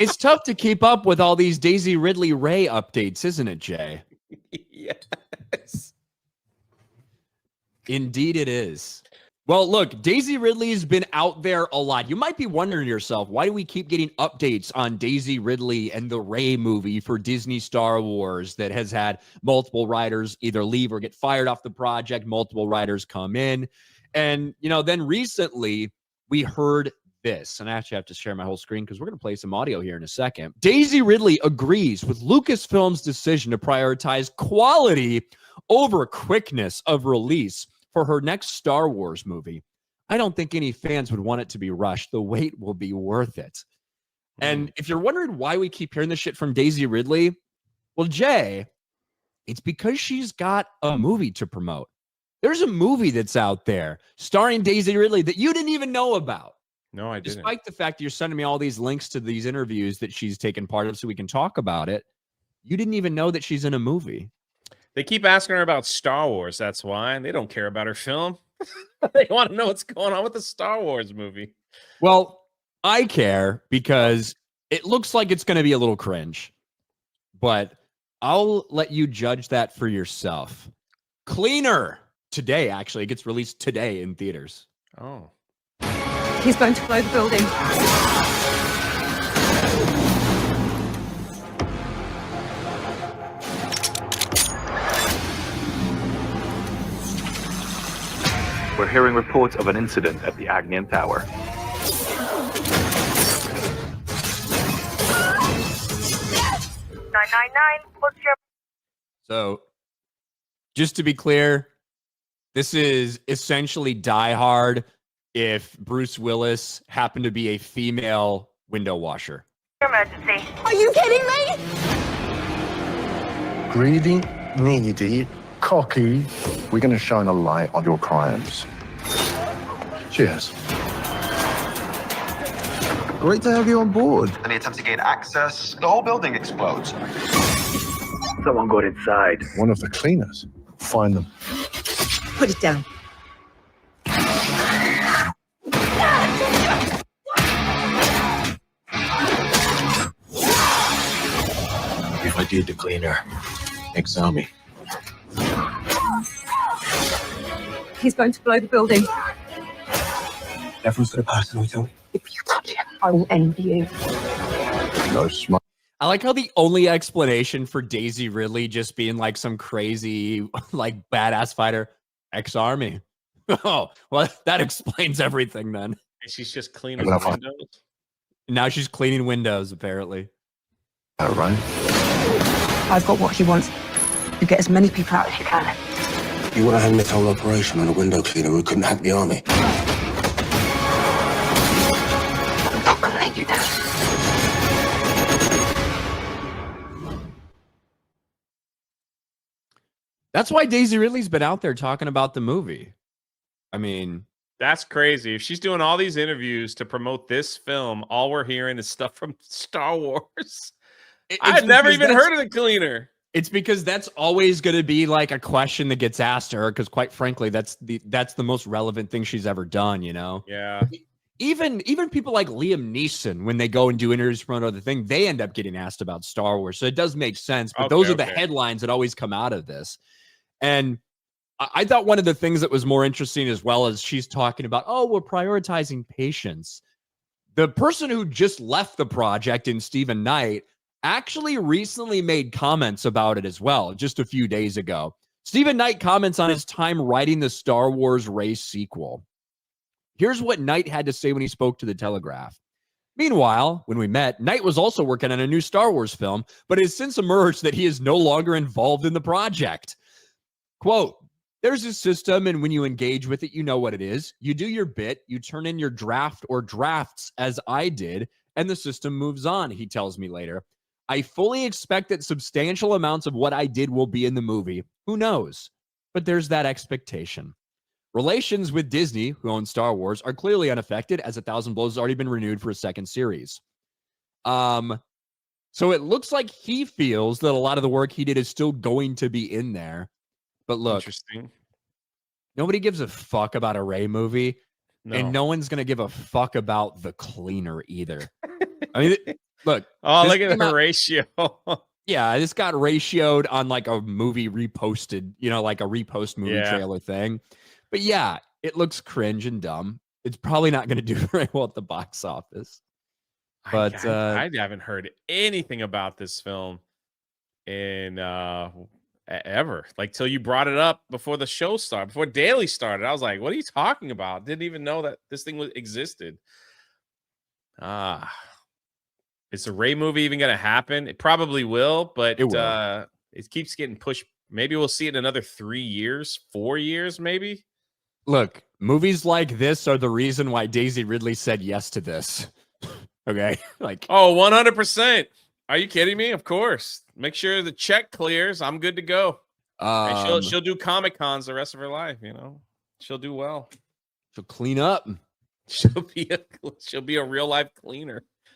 It's tough to keep up with all these Daisy Ridley Ray updates, isn't it, Jay? Yes. Indeed it is. Well, look, Daisy Ridley's been out there a lot. You might be wondering to yourself, why do we keep getting updates on Daisy Ridley and the Ray movie for Disney Star Wars that has had multiple writers either leave or get fired off the project, multiple writers come in. And, then recently we heard this, and I actually have to share my whole screen because we're going to play some audio here in a second. Daisy Ridley agrees with Lucasfilm's decision to prioritize quality over quickness of release for her next Star Wars movie. I don't think any fans would want it to be rushed. The wait will be worth it. And if you're wondering why we keep hearing this shit from Daisy Ridley, well, Jay, it's because she's got a movie to promote. There's a movie that's out there starring Daisy Ridley that you didn't even know about. No, I didn't. Despite the fact that you're sending me all these links to these interviews that she's taken part of so we can talk about it, you didn't even know that she's in a movie. They keep asking her about Star Wars. That's why. They don't care about her film. They want to know what's going on with the Star Wars movie. Well, I care because it looks like it's going to be a little cringe, but I'll let you judge that for yourself. Cleaner today, actually. It gets released today in theaters. Oh. He's going to blow the building. We're hearing reports of an incident at the Agnian Tower. So, just to be clear, this is essentially Die Hard if Bruce Willis happened to be a female window washer. Emergency. Are you kidding me? Greedy, needy, cocky. We're going to shine a light on your crimes. Cheers. Great to have you on board. Any attempt to gain access, the whole building explodes. Someone got inside. One of the cleaners. Find them. Put it down. If I did the cleaner, exile me. He's going to blow the building. Everyone's got a personal tell me. If you touch him, I will end you. No smart. I like how the only explanation for Daisy Ridley just being like some crazy, like badass fighter, ex-army. Oh, well, that explains everything then. She's just cleaning windows. Now she's cleaning windows, apparently. All right. I've got what he wants. You get as many people out as you can. You want to hang this whole operation on a window cleaner who couldn't hack the army? I'm not going to let you down. That's why Daisy Ridley's been out there talking about the movie. I mean, that's crazy. If she's doing all these interviews to promote this film, all we're hearing is stuff from Star Wars. I've never even heard of the cleaner. It's because that's always going to be like a question that gets asked to her, because quite frankly, that's the most relevant thing she's ever done, you know? Yeah. Even people like Liam Neeson, when they go and do interviews for another thing, they end up getting asked about Star Wars. So it does make sense. But those are the headlines that always come out of this. And I thought one of the things that was more interesting, as well as she's talking about, oh, we're prioritizing patience. The person who just left the project in Stephen Knight actually recently made comments about it as well, just a few days ago. Stephen Knight comments on his time writing the Star Wars race sequel. Here's what Knight had to say when he spoke to the Telegraph. Meanwhile, when we met, Knight was also working on a new Star Wars film, but it has since emerged that he is no longer involved in the project. Quote, there's a system, and when you engage with it, you know what it is. You do your bit, you turn in your draft or drafts, as I did, and the system moves on, he tells me later. I fully expect that substantial amounts of what I did will be in the movie. Who knows? But there's that expectation. Relations with Disney, who owns Star Wars, are clearly unaffected, as A Thousand Blows has already been renewed for a second series. So it looks like he feels that a lot of the work he did is still going to be in there. But look, interesting. Nobody gives a fuck about a Rey movie, No. and no one's going to give a fuck about The Cleaner either. I mean, Look. Oh, look at the ratio. Yeah, this got ratioed on like a movie reposted, like a repost movie trailer thing. But yeah, it looks cringe and dumb. It's probably not going to do very well at the box office. But I haven't heard anything about this film in ever. Like till you brought it up before the show started, before Daily started. I was like, what are you talking about? Didn't even know that this thing existed. Is the Ray movie even going to happen? It probably will, but it keeps getting pushed. Maybe we'll see it in another 3 years, 4 years, maybe. Look, movies like this are the reason why Daisy Ridley said yes to this. Okay. Like, 100%. Are you kidding me? Of course. Make sure the check clears. I'm good to go. And she'll do Comic Cons the rest of her life. She'll do well. She'll clean up. She'll be a real life cleaner.